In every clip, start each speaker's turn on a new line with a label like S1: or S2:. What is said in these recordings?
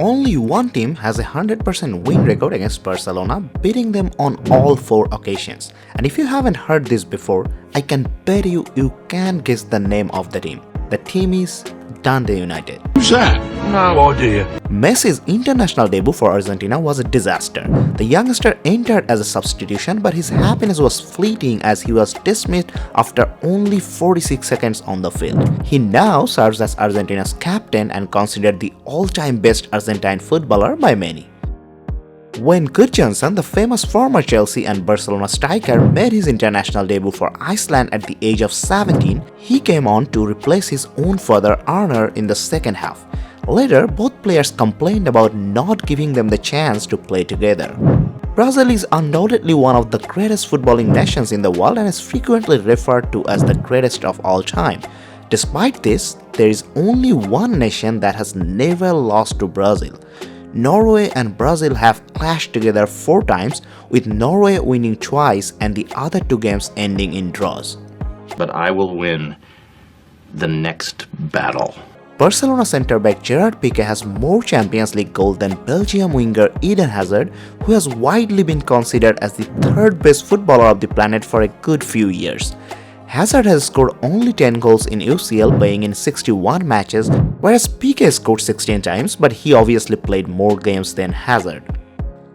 S1: Only one team has a 100% win record against Barcelona, beating them on all 4 occasions. And if you haven't heard this before, I can bet you can guess the name of the team. The team is Dundee United.
S2: Who's that? No idea.
S1: Messi's international debut for Argentina was a disaster. The youngster entered as a substitution, but his happiness was fleeting as he was dismissed after only 46 seconds on the field. He now serves as Argentina's captain and considered the all-time best Argentine footballer by many. When Johnstone, the famous former Chelsea and Barcelona striker, made his international debut for Iceland at the age of 17, he came on to replace his own father Arnar in the second half. Later, both players complained about not giving them the chance to play together. Brazil is undoubtedly one of the greatest footballing nations in the world and is frequently referred to as the greatest of all time. Despite this, there is only one nation that has never lost to Brazil. Norway and Brazil have clashed together 4 times, with Norway winning twice and the other 2 games ending in draws.
S2: But I will win the next battle.
S1: Barcelona centre-back Gerard Pique has more Champions League goals than Belgium winger Eden Hazard, who has widely been considered as the 3rd best footballer of the planet for a good few years. Hazard has scored only 10 goals in UCL, playing in 61 matches, whereas Pique scored 16 times, but he obviously played more games than Hazard.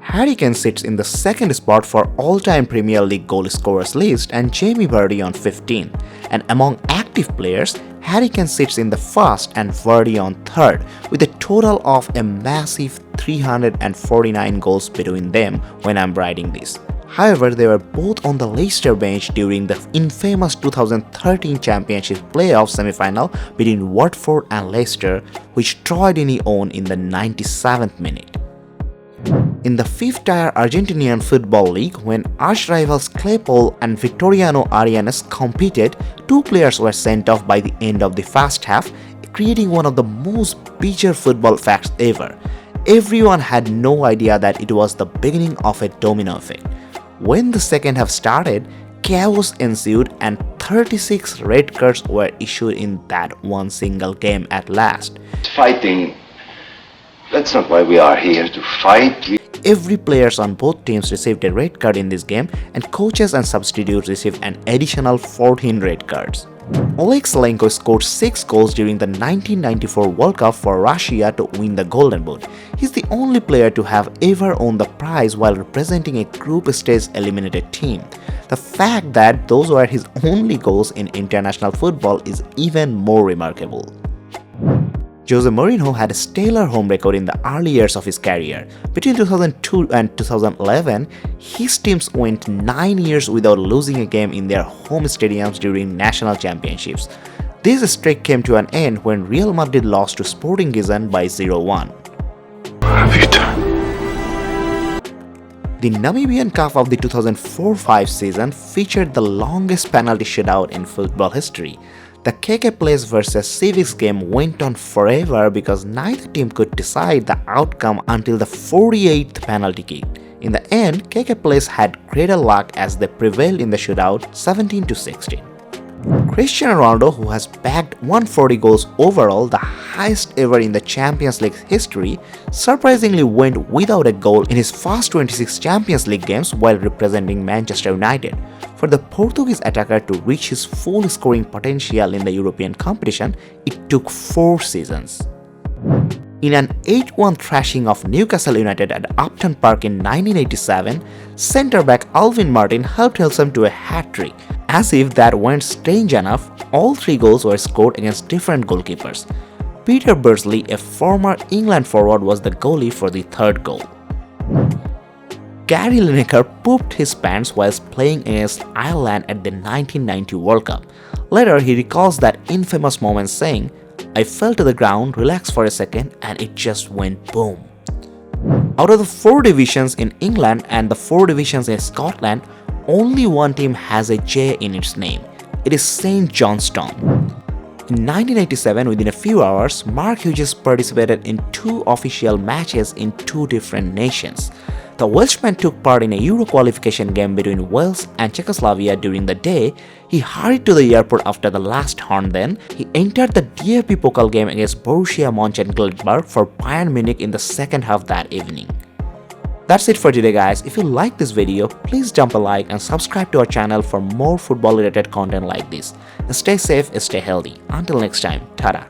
S1: Harry Kane sits in the 2nd spot for all-time Premier League goal scorers list and Jamie Vardy on 15. And among active players, Harry Kane sits in the 1st and Vardy on 3rd, with a total of a massive 349 goals between them when I'm writing this. However, they were both on the Leicester bench during the infamous 2013 Championship playoff semi-final between Watford and Leicester, which Troy Deeney won in the 97th minute. In the 5th-tier Argentinian Football League, when arch-rivals Claypole and Victoriano Arianes competed, 2 players were sent off by the end of the first half, creating one of the most bizarre football facts ever. Everyone had no idea that it was the beginning of a domino effect. When the second half started, chaos ensued and 36 red cards were issued in that one single game at last.
S3: Fighting, that's not why we are here, to fight.
S1: Every player on both teams received a red card in this game, and coaches and substitutes received an additional 14 red cards. Oleg Salenko scored 6 goals during the 1994 World Cup for Russia to win the Golden Boot. He's the only player to have ever won the prize while representing a group stage eliminated team. The fact that those were his only goals in international football is even more remarkable. Jose Marinho had a stellar home record in the early years of his career. Between 2002 and 2011, his teams went 9 years without losing a game in their home stadiums during national championships. This streak came to an end when Real Madrid lost to Sporting Gijón by 0-1. The Namibian Cup of the 2004-05 season featured the longest penalty shootout in football history. The KK Place vs Civics game went on forever because neither team could decide the outcome until the 48th penalty kick. In the end, KK Place had greater luck as they prevailed in the shootout 17-16. Cristiano Ronaldo, who has bagged 140 goals overall, the highest ever in the Champions League history, surprisingly went without a goal in his first 26 Champions League games while representing Manchester United. For the Portuguese attacker to reach his full scoring potential in the European competition, it took 4 seasons. In an 8-1 thrashing of Newcastle United at Upton Park in 1987, centre-back Alvin Martin helped Hillsum to a hat-trick. As if that weren't strange enough, all 3 goals were scored against different goalkeepers. Peter Bursley, a former England forward, was the goalie for the 3rd goal. Gary Lineker pooped his pants whilst playing against Ireland at the 1990 World Cup. Later, he recalls that infamous moment saying, "I fell to the ground, relaxed for a second, and it just went boom." Out of the 4 divisions in England and the 4 divisions in Scotland, only one team has a J in its name. It is St. Johnstone. In 1987, within a few hours, Mark Hughes participated in 2 official matches in 2 different nations. The Welshman took part in a Euro qualification game between Wales and Czechoslovakia during the day. He hurried to the airport after the last horn. Then he entered the DFB Pokal game against Borussia Mönchengladbach for Bayern Munich in the second half that evening. That's it for today guys. If you like this video, please dump a like and subscribe to our channel for more football related content like this. Stay safe, stay healthy. Until next time, ta-da.